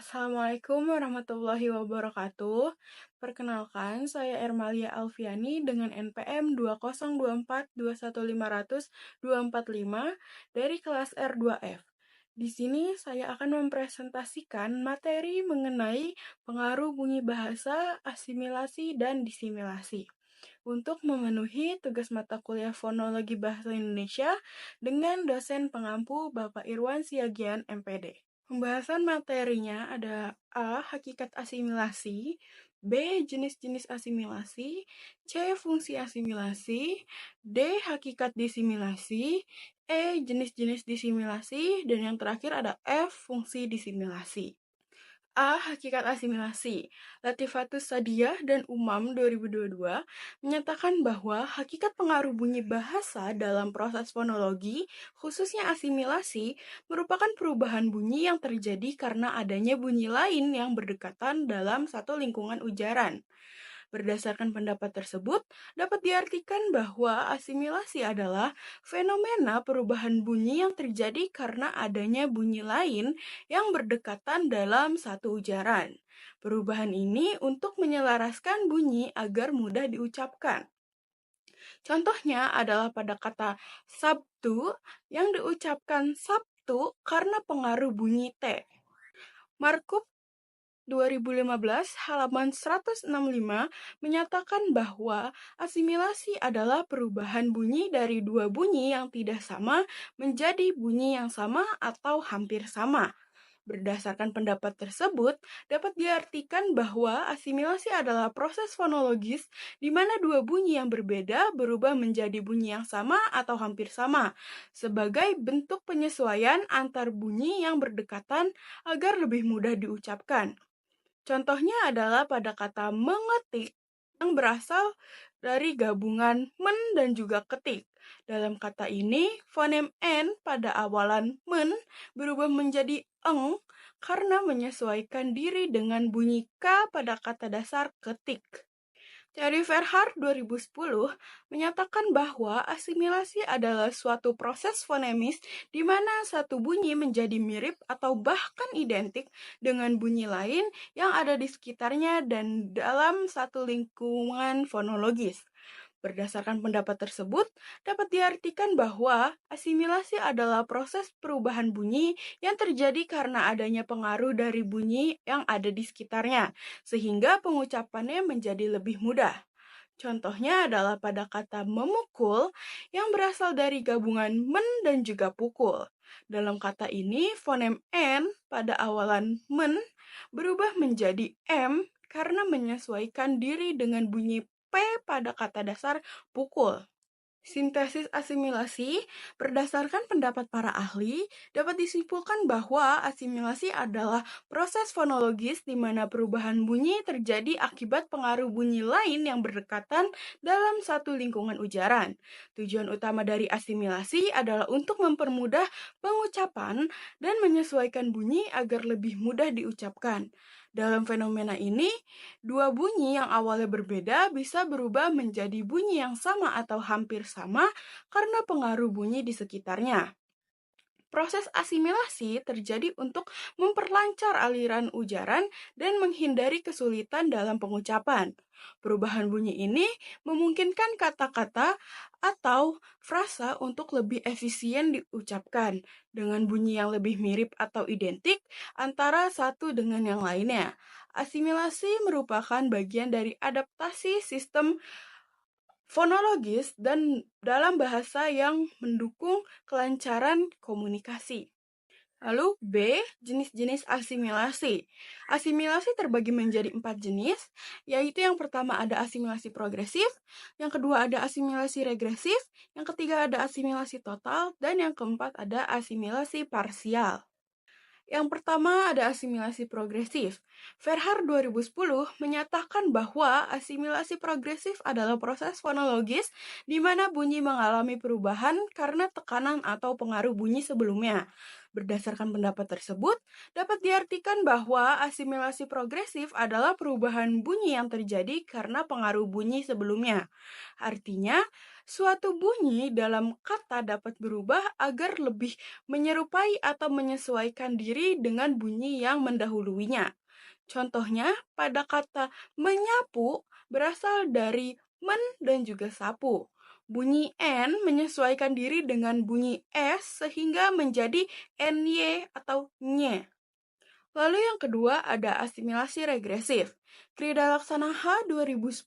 Assalamualaikum warahmatullahi wabarakatuh. Perkenalkan, saya Ermalia Alfiani dengan NPM 20242150245 dari kelas R2F. Di sini saya akan mempresentasikan materi mengenai pengaruh bunyi bahasa, asimilasi, dan disimilasi. Untuk memenuhi tugas mata kuliah Fonologi Bahasa Indonesia dengan dosen pengampu Bapak Irwan Siagian MPD. Pembahasan materinya ada A. Hakikat asimilasi, B. Jenis-jenis asimilasi, C. Fungsi asimilasi, D. Hakikat disimilasi, E. Jenis-jenis disimilasi, dan yang terakhir ada F. Fungsi disimilasi. A. Hakikat asimilasi. Latifatus Sadiah dan Umam 2022 menyatakan bahwa hakikat pengaruh bunyi bahasa dalam proses fonologi, khususnya asimilasi, merupakan perubahan bunyi yang terjadi karena adanya bunyi lain yang berdekatan dalam satu lingkungan ujaran. Berdasarkan pendapat tersebut, dapat diartikan bahwa asimilasi adalah fenomena perubahan bunyi yang terjadi karena adanya bunyi lain yang berdekatan dalam satu ujaran. Perubahan ini untuk menyelaraskan bunyi agar mudah diucapkan. Contohnya adalah pada kata Sabtu yang diucapkan Sabtu karena pengaruh bunyi T. Markup 2015 halaman 165 menyatakan bahwa asimilasi adalah perubahan bunyi dari dua bunyi yang tidak sama menjadi bunyi yang sama atau hampir sama. Berdasarkan pendapat tersebut, dapat diartikan bahwa asimilasi adalah proses fonologis di mana dua bunyi yang berbeda berubah menjadi bunyi yang sama atau hampir sama, sebagai bentuk penyesuaian antar bunyi yang berdekatan agar lebih mudah diucapkan. Contohnya adalah pada kata mengetik yang berasal dari gabungan men dan juga ketik. Dalam kata ini, fonem N pada awalan men berubah menjadi eng karena menyesuaikan diri dengan bunyi K pada kata dasar ketik. Teori Verhardt 2010 menyatakan bahwa asimilasi adalah suatu proses fonemis di mana satu bunyi menjadi mirip atau bahkan identik dengan bunyi lain yang ada di sekitarnya dan dalam satu lingkungan fonologis. Berdasarkan pendapat tersebut, dapat diartikan bahwa asimilasi adalah proses perubahan bunyi yang terjadi karena adanya pengaruh dari bunyi yang ada di sekitarnya, sehingga pengucapannya menjadi lebih mudah. Contohnya adalah pada kata memukul yang berasal dari gabungan men dan juga pukul. Dalam kata ini, fonem N pada awalan men berubah menjadi M karena menyesuaikan diri dengan bunyi P pada kata dasar pukul. Sintesis asimilasi, berdasarkan pendapat para ahli, dapat disimpulkan bahwa asimilasi adalah proses fonologis di mana perubahan bunyi terjadi akibat pengaruh bunyi lain yang berdekatan dalam satu lingkungan ujaran. Tujuan utama dari asimilasi adalah untuk mempermudah pengucapan dan menyesuaikan bunyi agar lebih mudah diucapkan. Dalam fenomena ini, dua bunyi yang awalnya berbeda bisa berubah menjadi bunyi yang sama atau hampir sama karena pengaruh bunyi di sekitarnya. Proses asimilasi terjadi untuk memperlancar aliran ujaran dan menghindari kesulitan dalam pengucapan. Perubahan bunyi ini memungkinkan kata-kata atau frasa untuk lebih efisien diucapkan dengan bunyi yang lebih mirip atau identik antara satu dengan yang lainnya. Asimilasi merupakan bagian dari adaptasi sistem fonologis dan dalam bahasa yang mendukung kelancaran komunikasi. Lalu B, jenis-jenis asimilasi. Asimilasi terbagi menjadi 4 jenis, yaitu yang pertama ada asimilasi progresif, yang kedua ada asimilasi regresif, yang ketiga ada asimilasi total, dan yang keempat ada asimilasi parsial. Yang pertama ada asimilasi progresif. Verhardt 2010 menyatakan bahwa asimilasi progresif adalah proses fonologis di mana bunyi mengalami perubahan karena tekanan atau pengaruh bunyi sebelumnya. Berdasarkan pendapat tersebut, dapat diartikan bahwa asimilasi progresif adalah perubahan bunyi yang terjadi karena pengaruh bunyi sebelumnya. Artinya, suatu bunyi dalam kata dapat berubah agar lebih menyerupai atau menyesuaikan diri dengan bunyi yang mendahuluinya. Contohnya, pada kata menyapu berasal dari men dan juga sapu. Bunyi N menyesuaikan diri dengan bunyi S sehingga menjadi NY atau nye. Lalu yang kedua ada asimilasi regresif. Krida Laksana H 2010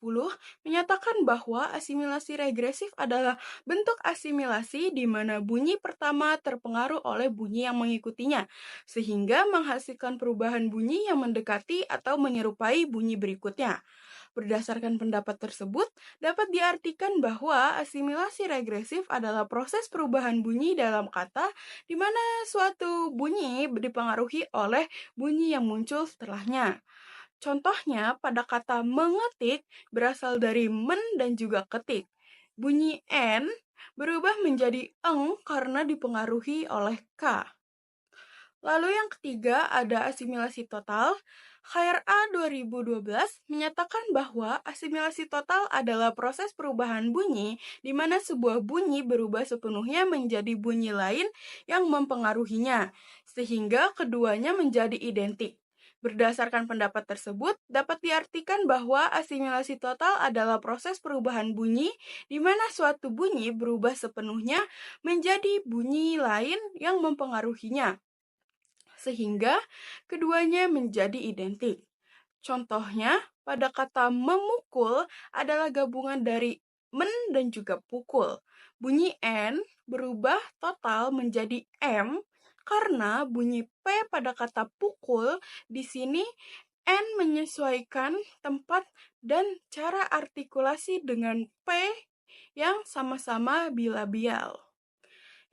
menyatakan bahwa asimilasi regresif adalah bentuk asimilasi di mana bunyi pertama terpengaruh oleh bunyi yang mengikutinya, sehingga menghasilkan perubahan bunyi yang mendekati atau menyerupai bunyi berikutnya. Berdasarkan pendapat tersebut, dapat diartikan bahwa asimilasi regresif adalah proses perubahan bunyi dalam kata di mana suatu bunyi dipengaruhi oleh bunyi yang muncul setelahnya. Contohnya, pada kata mengetik berasal dari men dan juga ketik. Bunyi N berubah menjadi eng karena dipengaruhi oleh K. Lalu yang ketiga ada asimilasi total. KRA 2012 menyatakan bahwa asimilasi total adalah proses perubahan bunyi di mana sebuah bunyi berubah sepenuhnya menjadi bunyi lain yang mempengaruhinya, sehingga keduanya menjadi identik. Berdasarkan pendapat tersebut, dapat diartikan bahwa asimilasi total adalah proses perubahan bunyi di mana suatu bunyi berubah sepenuhnya menjadi bunyi lain yang mempengaruhinya, sehingga keduanya menjadi identik. Contohnya, pada kata memukul adalah gabungan dari men dan juga pukul. Bunyi N berubah total menjadi M karena bunyi P pada kata pukul di sini N menyesuaikan tempat dan cara artikulasi dengan P yang sama-sama bilabial.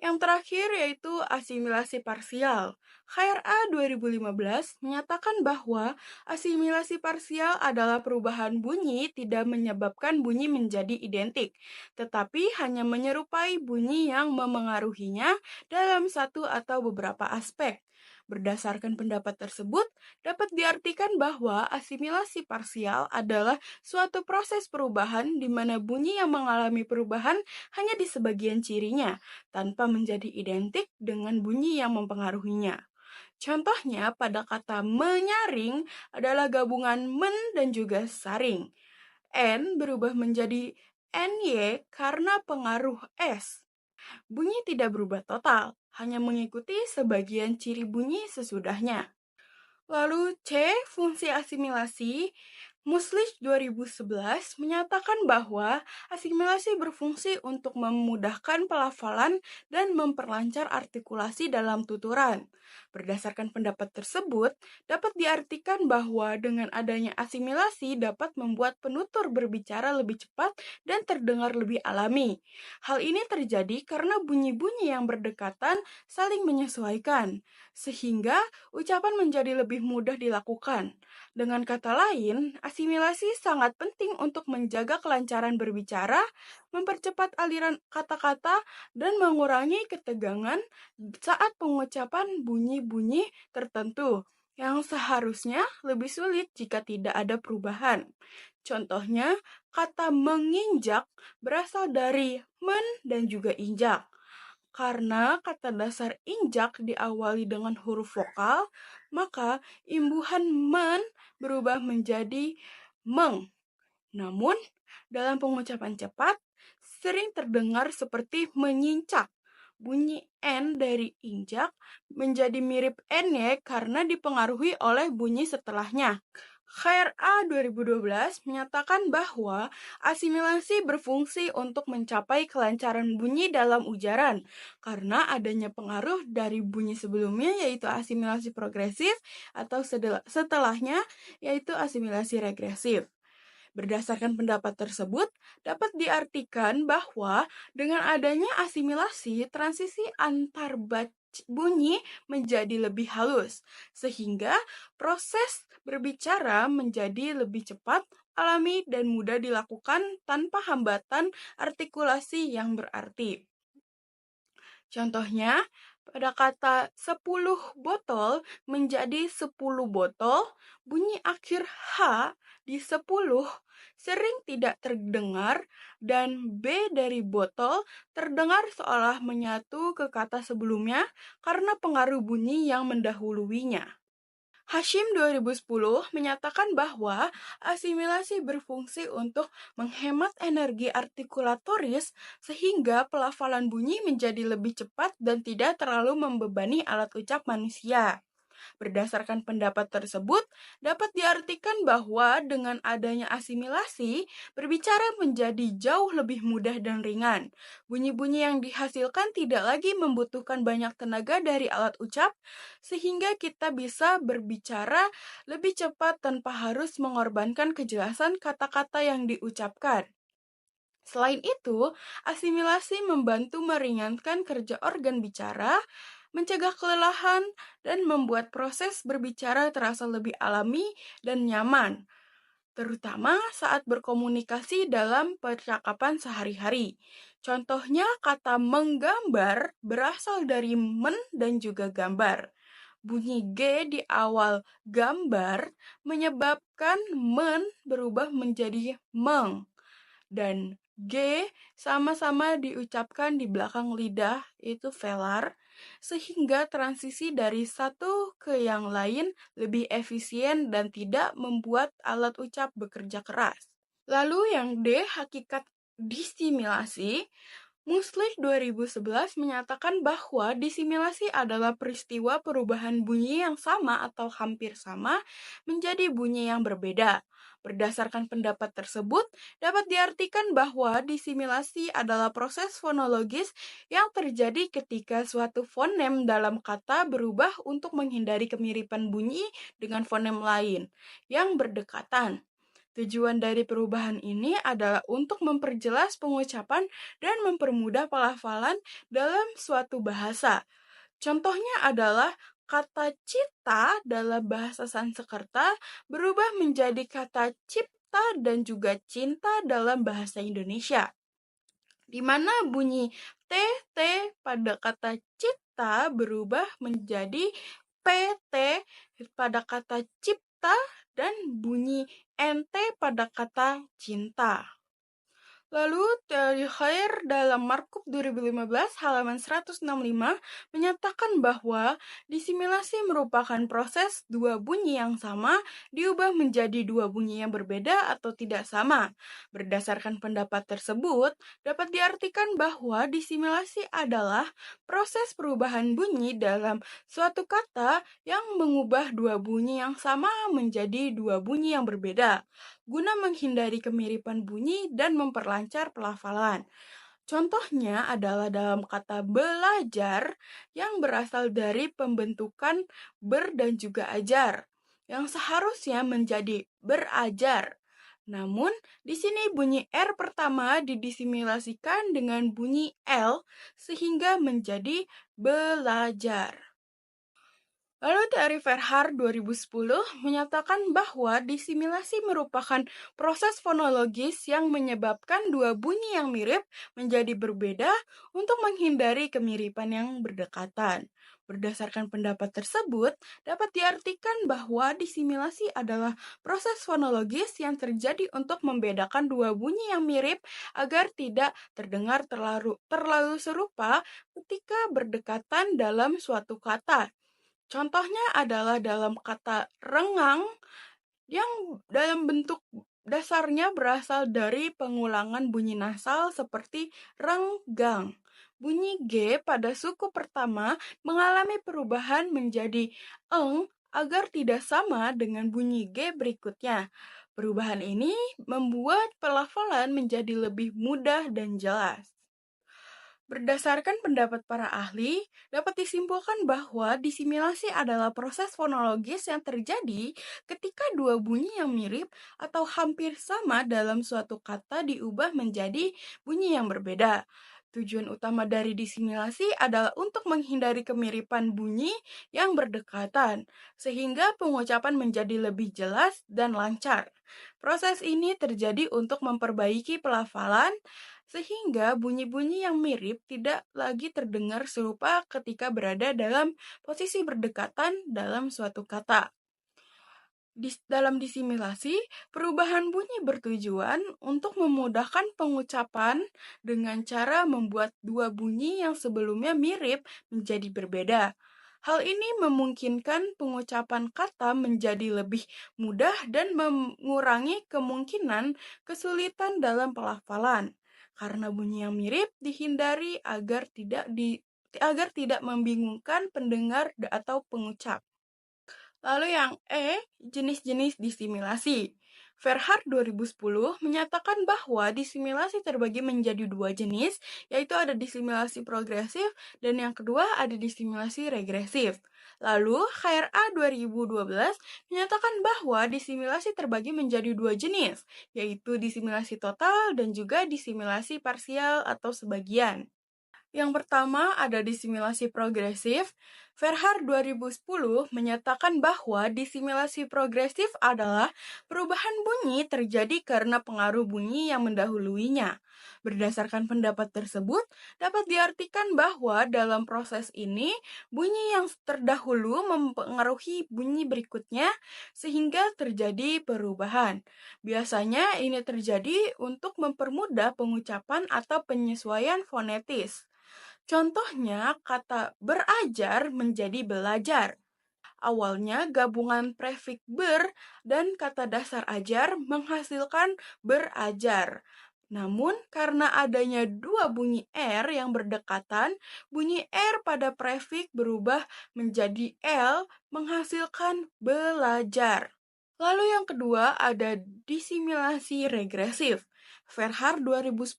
Yang terakhir yaitu asimilasi parsial. KRA 2015 menyatakan bahwa asimilasi parsial adalah perubahan bunyi tidak menyebabkan bunyi menjadi identik, tetapi hanya menyerupai bunyi yang memengaruhinya dalam satu atau beberapa aspek. Berdasarkan pendapat tersebut, dapat diartikan bahwa asimilasi parsial adalah suatu proses perubahan di mana bunyi yang mengalami perubahan hanya di sebagian cirinya, tanpa menjadi identik dengan bunyi yang mempengaruhinya. Contohnya pada kata menyaring adalah gabungan men dan juga saring. N berubah menjadi ny karena pengaruh S. Bunyi tidak berubah total, hanya mengikuti sebagian ciri bunyi sesudahnya. Lalu C, fungsi asimilasi. Muslich 2011 menyatakan bahwa asimilasi berfungsi untuk memudahkan pelafalan dan memperlancar artikulasi dalam tuturan. Berdasarkan pendapat tersebut, dapat diartikan bahwa dengan adanya asimilasi dapat membuat penutur berbicara lebih cepat dan terdengar lebih alami. Hal ini terjadi karena bunyi-bunyi yang berdekatan saling menyesuaikan, sehingga ucapan menjadi lebih mudah dilakukan. Dengan kata lain, asimilasi sangat penting untuk menjaga kelancaran berbicara, mempercepat aliran kata-kata, dan mengurangi ketegangan saat pengucapan bunyi-bunyi tertentu yang seharusnya lebih sulit jika tidak ada perubahan. Contohnya, kata menginjak berasal dari men dan juga injak. Karena kata dasar injak diawali dengan huruf vokal, maka imbuhan men berubah menjadi meng. Namun, dalam pengucapan cepat, sering terdengar seperti menyincak. Bunyi N dari injak menjadi mirip ny karena dipengaruhi oleh bunyi setelahnya. KRA 2012 menyatakan bahwa asimilasi berfungsi untuk mencapai kelancaran bunyi dalam ujaran karena adanya pengaruh dari bunyi sebelumnya yaitu asimilasi progresif atau setelahnya yaitu asimilasi regresif. Berdasarkan pendapat tersebut, dapat diartikan bahwa dengan adanya asimilasi, transisi antar bunyi menjadi lebih halus, sehingga proses berbicara menjadi lebih cepat, alami, dan mudah dilakukan tanpa hambatan artikulasi yang berarti. Contohnya, Pada kata 10 botol menjadi 10 botol, bunyi akhir H di 10 sering tidak terdengar dan B dari botol terdengar seolah menyatu ke kata sebelumnya karena pengaruh bunyi yang mendahuluinya. Hashim 2010 menyatakan bahwa asimilasi berfungsi untuk menghemat energi artikulatoris sehingga pelafalan bunyi menjadi lebih cepat dan tidak terlalu membebani alat ucap manusia. Berdasarkan pendapat tersebut, dapat diartikan bahwa dengan adanya asimilasi, berbicara menjadi jauh lebih mudah dan ringan. Bunyi-bunyi yang dihasilkan tidak lagi membutuhkan banyak tenaga dari alat ucap, sehingga kita bisa berbicara lebih cepat tanpa harus mengorbankan kejelasan kata-kata yang diucapkan. Selain itu, asimilasi membantu meringankan kerja organ bicara, mencegah kelelahan, dan membuat proses berbicara terasa lebih alami dan nyaman, terutama saat berkomunikasi dalam percakapan sehari-hari. Contohnya, kata menggambar berasal dari men dan juga gambar. Bunyi G di awal gambar menyebabkan men berubah menjadi meng, dan G sama-sama diucapkan di belakang lidah, itu velar, sehingga transisi dari satu ke yang lain lebih efisien dan tidak membuat alat ucap bekerja keras. Lalu yang D, hakikat disimilasi. Muslich 2011 menyatakan bahwa disimilasi adalah peristiwa perubahan bunyi yang sama atau hampir sama menjadi bunyi yang berbeda. Berdasarkan pendapat tersebut, dapat diartikan bahwa disimilasi adalah proses fonologis yang terjadi ketika suatu fonem dalam kata berubah untuk menghindari kemiripan bunyi dengan fonem lain yang berdekatan. Tujuan dari perubahan ini adalah untuk memperjelas pengucapan dan mempermudah pelafalan dalam suatu bahasa. Contohnya adalah kata cita dalam bahasa Sanskerta berubah menjadi kata cipta dan juga cinta dalam bahasa Indonesia, di mana bunyi T pada kata cita berubah menjadi PT pada kata cipta dan bunyi NT pada kata cinta. Lalu teori Hoyer dalam Markup 2015 halaman 165 menyatakan bahwa disimilasi merupakan proses dua bunyi yang sama diubah menjadi dua bunyi yang berbeda atau tidak sama. Berdasarkan pendapat tersebut, dapat diartikan bahwa disimilasi adalah proses perubahan bunyi dalam suatu kata yang mengubah dua bunyi yang sama menjadi dua bunyi yang berbeda, guna menghindari kemiripan bunyi dan memperlancar pelafalan. Contohnya adalah dalam kata belajar yang berasal dari pembentukan ber dan juga ajar, yang seharusnya menjadi berajar. Namun, di sini bunyi R pertama didisimilasikan dengan bunyi L sehingga menjadi belajar. Lalu teori Verhaar 2010 menyatakan bahwa disimilasi merupakan proses fonologis yang menyebabkan dua bunyi yang mirip menjadi berbeda untuk menghindari kemiripan yang berdekatan. Berdasarkan pendapat tersebut, dapat diartikan bahwa disimilasi adalah proses fonologis yang terjadi untuk membedakan dua bunyi yang mirip agar tidak terdengar terlalu serupa ketika berdekatan dalam suatu kata. Contohnya adalah dalam kata rengang yang dalam bentuk dasarnya berasal dari pengulangan bunyi nasal seperti renggang. Bunyi G pada suku pertama mengalami perubahan menjadi eng agar tidak sama dengan bunyi G berikutnya. Perubahan ini membuat pelafalan menjadi lebih mudah dan jelas. Berdasarkan pendapat para ahli, dapat disimpulkan bahwa disimilasi adalah proses fonologis yang terjadi ketika dua bunyi yang mirip atau hampir sama dalam suatu kata diubah menjadi bunyi yang berbeda. Tujuan utama dari disimilasi adalah untuk menghindari kemiripan bunyi yang berdekatan, sehingga pengucapan menjadi lebih jelas dan lancar. Proses ini terjadi untuk memperbaiki pelafalan, sehingga bunyi-bunyi yang mirip tidak lagi terdengar serupa ketika berada dalam posisi berdekatan dalam suatu kata. Dalam disimulasi, perubahan bunyi bertujuan untuk memudahkan pengucapan dengan cara membuat dua bunyi yang sebelumnya mirip menjadi berbeda. Hal ini memungkinkan pengucapan kata menjadi lebih mudah dan mengurangi kemungkinan kesulitan dalam pelafalan. Karena bunyi yang mirip dihindari agar tidak membingungkan pendengar atau pengucap. Lalu yang jenis-jenis disimilasi. Verhart 2010 menyatakan bahwa disimilasi terbagi menjadi dua jenis, yaitu ada disimilasi progresif dan yang kedua ada disimilasi regresif. Lalu HRA 2012 menyatakan bahwa disimilasi terbagi menjadi dua jenis, yaitu disimilasi total dan juga disimilasi parsial atau sebagian. Yang pertama ada disimilasi progresif. Verhart 2010 menyatakan bahwa disimilasi progresif adalah perubahan bunyi terjadi karena pengaruh bunyi yang mendahuluinya. Berdasarkan pendapat tersebut, dapat diartikan bahwa dalam proses ini, bunyi yang terdahulu mempengaruhi bunyi berikutnya sehingga terjadi perubahan. Biasanya ini terjadi untuk mempermudah pengucapan atau penyesuaian fonetis. Contohnya, kata berajar menjadi belajar. Awalnya gabungan prefik ber dan kata dasar ajar menghasilkan berajar. Namun, karena adanya dua bunyi R yang berdekatan, bunyi R pada prefik berubah menjadi L menghasilkan belajar. Lalu yang kedua ada disimilasi regresif. Verhart 2010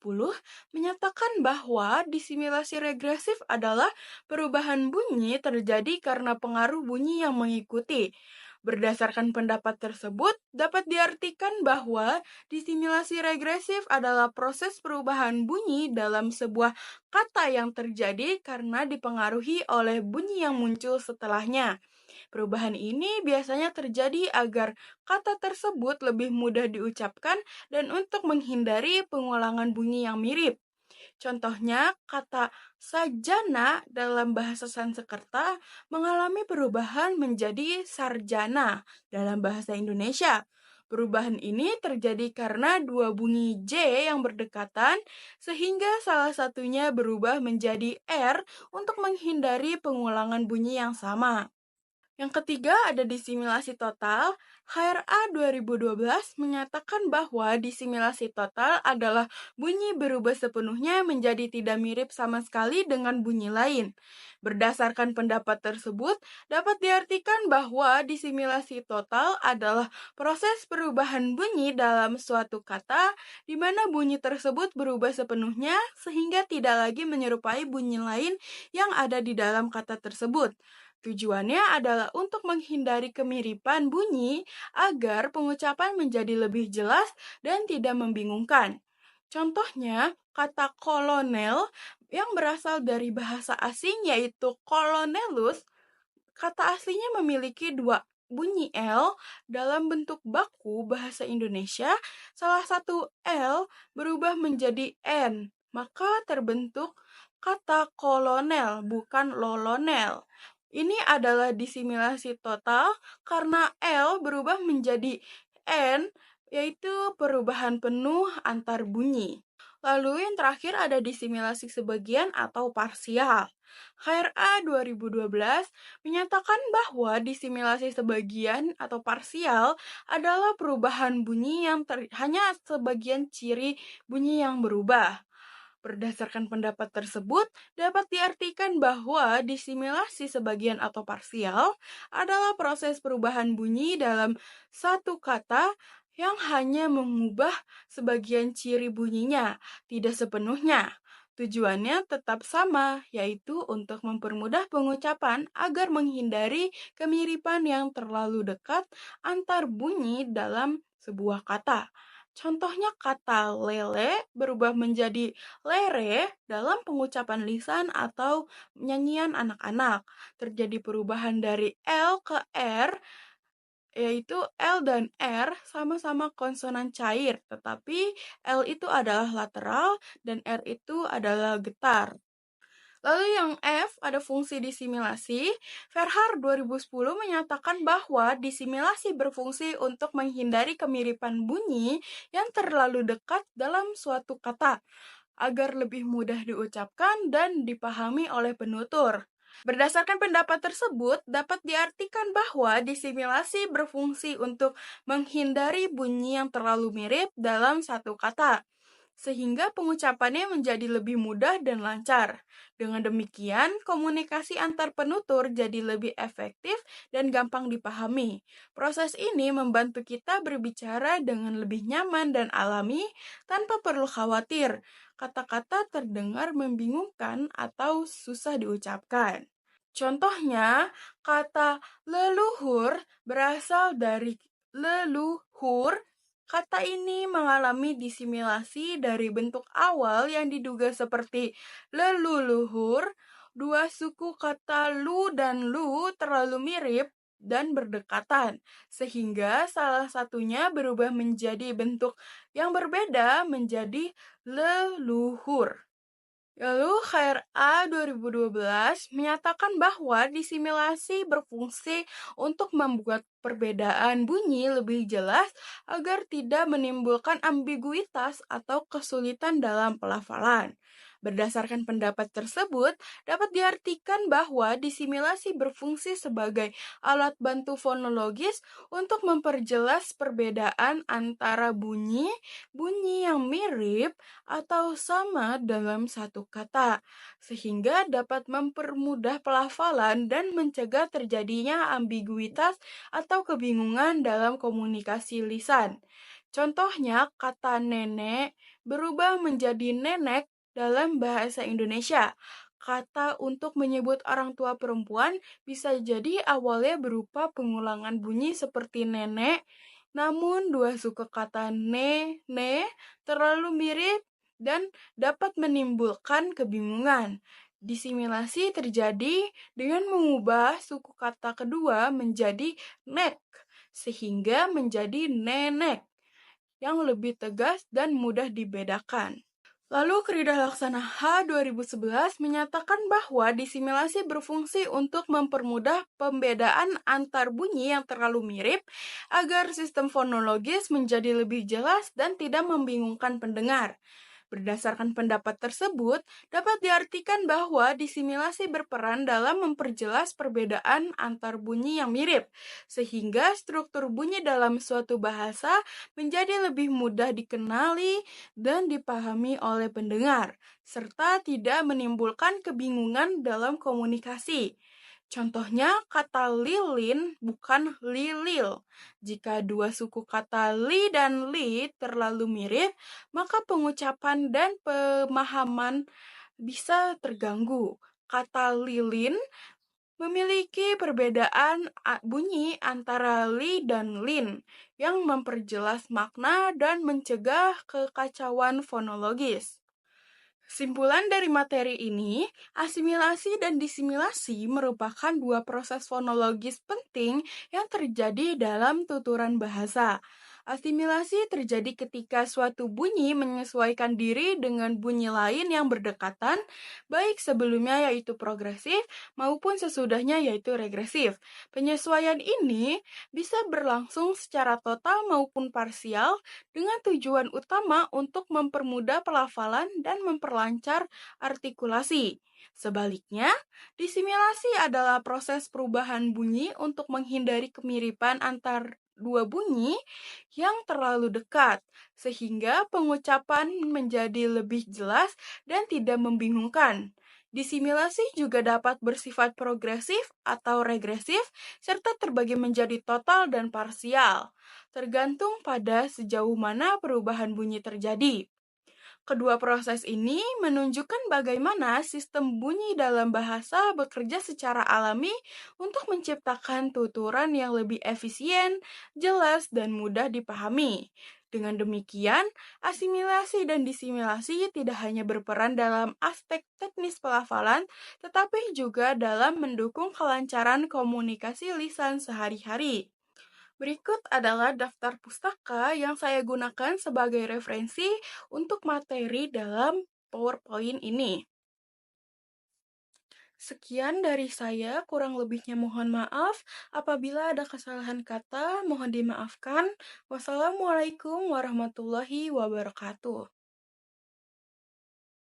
menyatakan bahwa disimilasi regresif adalah perubahan bunyi terjadi karena pengaruh bunyi yang mengikuti. Berdasarkan pendapat tersebut, dapat diartikan bahwa disimilasi regresif adalah proses perubahan bunyi dalam sebuah kata yang terjadi karena dipengaruhi oleh bunyi yang muncul setelahnya. Perubahan ini biasanya terjadi agar kata tersebut lebih mudah diucapkan dan untuk menghindari pengulangan bunyi yang mirip. Contohnya, kata sajana dalam bahasa Sanskerta mengalami perubahan menjadi sarjana dalam bahasa Indonesia. Perubahan ini terjadi karena dua bunyi J yang berdekatan, sehingga salah satunya berubah menjadi R untuk menghindari pengulangan bunyi yang sama. Yang ketiga ada disimilasi total. HRA 2012 menyatakan bahwa disimilasi total adalah bunyi berubah sepenuhnya menjadi tidak mirip sama sekali dengan bunyi lain. Berdasarkan pendapat tersebut, dapat diartikan bahwa disimilasi total adalah proses perubahan bunyi dalam suatu kata di mana bunyi tersebut berubah sepenuhnya sehingga tidak lagi menyerupai bunyi lain yang ada di dalam kata tersebut. Tujuannya adalah untuk menghindari kemiripan bunyi agar pengucapan menjadi lebih jelas dan tidak membingungkan. Contohnya, kata kolonel yang berasal dari bahasa asing yaitu kolonelus, kata aslinya memiliki dua bunyi L dalam bentuk baku bahasa Indonesia, salah satu L berubah menjadi N, maka terbentuk kata kolonel bukan lolonel. Ini adalah disimilasi total karena L berubah menjadi N, yaitu perubahan penuh antar bunyi. Lalu yang terakhir ada disimilasi sebagian atau parsial. HRA 2012 menyatakan bahwa disimilasi sebagian atau parsial adalah perubahan bunyi yang hanya sebagian ciri bunyi yang berubah. Berdasarkan pendapat tersebut, dapat diartikan bahwa disimilasi sebagian atau parsial adalah proses perubahan bunyi dalam satu kata yang hanya mengubah sebagian ciri bunyinya, tidak sepenuhnya. Tujuannya tetap sama, yaitu untuk mempermudah pengucapan agar menghindari kemiripan yang terlalu dekat antar bunyi dalam sebuah kata. Contohnya kata lele berubah menjadi lere dalam pengucapan lisan atau nyanyian anak-anak. Terjadi perubahan dari L ke R yaitu L dan R sama-sama konsonan cair, tetapi L itu adalah lateral dan R itu adalah getar. Lalu yang F ada fungsi disimilasi. Verhaar 2010 menyatakan bahwa disimilasi berfungsi untuk menghindari kemiripan bunyi yang terlalu dekat dalam suatu kata, agar lebih mudah diucapkan dan dipahami oleh penutur. Berdasarkan pendapat tersebut, dapat diartikan bahwa disimilasi berfungsi untuk menghindari bunyi yang terlalu mirip dalam satu kata, sehingga pengucapannya menjadi lebih mudah dan lancar. Dengan demikian, komunikasi antar penutur jadi lebih efektif dan gampang dipahami. Proses ini membantu kita berbicara dengan lebih nyaman dan alami tanpa perlu khawatir kata-kata terdengar membingungkan atau susah diucapkan. Contohnya, kata leluhur berasal dari leluhur. Kata ini mengalami disimilasi dari bentuk awal yang diduga seperti leluluhur. Dua suku kata lu dan lu terlalu mirip dan berdekatan, sehingga salah satunya berubah menjadi bentuk yang berbeda menjadi leluhur. Lalu KRA 2012 menyatakan bahwa disimilasi berfungsi untuk membuat perbedaan bunyi lebih jelas agar tidak menimbulkan ambiguitas atau kesulitan dalam pelafalan. Berdasarkan pendapat tersebut, dapat diartikan bahwa disimilasi berfungsi sebagai alat bantu fonologis untuk memperjelas perbedaan antara bunyi yang mirip atau sama dalam satu kata, sehingga dapat mempermudah pelafalan dan mencegah terjadinya ambiguitas atau kebingungan dalam komunikasi lisan. Contohnya, kata nenek berubah menjadi nenek dalam bahasa Indonesia. Kata untuk menyebut orang tua perempuan bisa jadi awalnya berupa pengulangan bunyi seperti nenek, namun dua suku kata ne terlalu mirip dan dapat menimbulkan kebingungan. Disimilasi terjadi dengan mengubah suku kata kedua menjadi nek, sehingga menjadi nenek yang lebih tegas dan mudah dibedakan. Lalu Krida Laksana H 2011 menyatakan bahwa disimilasi berfungsi untuk mempermudah pembedaan antar bunyi yang terlalu mirip agar sistem fonologis menjadi lebih jelas dan tidak membingungkan pendengar. Berdasarkan pendapat tersebut, dapat diartikan bahwa disimilasi berperan dalam memperjelas perbedaan antar bunyi yang mirip, sehingga struktur bunyi dalam suatu bahasa menjadi lebih mudah dikenali dan dipahami oleh pendengar, serta tidak menimbulkan kebingungan dalam komunikasi. Contohnya, kata lilin bukan lilil. Jika dua suku kata li dan li terlalu mirip, maka pengucapan dan pemahaman bisa terganggu. Kata lilin memiliki perbedaan bunyi antara li dan lin yang memperjelas makna dan mencegah kekacauan fonologis. Kesimpulan dari materi ini, asimilasi dan disimilasi merupakan dua proses fonologis penting yang terjadi dalam tuturan bahasa. Asimilasi terjadi ketika suatu bunyi menyesuaikan diri dengan bunyi lain yang berdekatan, baik sebelumnya yaitu progresif maupun sesudahnya yaitu regresif. Penyesuaian ini bisa berlangsung secara total maupun parsial dengan tujuan utama untuk mempermudah pelafalan dan memperlancar artikulasi. Sebaliknya, disimilasi adalah proses perubahan bunyi untuk menghindari kemiripan antar dua bunyi yang terlalu dekat, sehingga pengucapan menjadi lebih jelas dan tidak membingungkan. Disimilasi juga dapat bersifat progresif atau regresif, serta terbagi menjadi total dan parsial, tergantung pada sejauh mana perubahan bunyi terjadi. Kedua proses ini menunjukkan bagaimana sistem bunyi dalam bahasa bekerja secara alami untuk menciptakan tuturan yang lebih efisien, jelas, dan mudah dipahami. Dengan demikian, asimilasi dan disimilasi tidak hanya berperan dalam aspek teknis pelafalan, tetapi juga dalam mendukung kelancaran komunikasi lisan sehari-hari. Berikut adalah daftar pustaka yang saya gunakan sebagai referensi untuk materi dalam PowerPoint ini. Sekian dari saya, kurang lebihnya mohon maaf. Apabila ada kesalahan kata, mohon dimaafkan. Wassalamualaikum warahmatullahi wabarakatuh.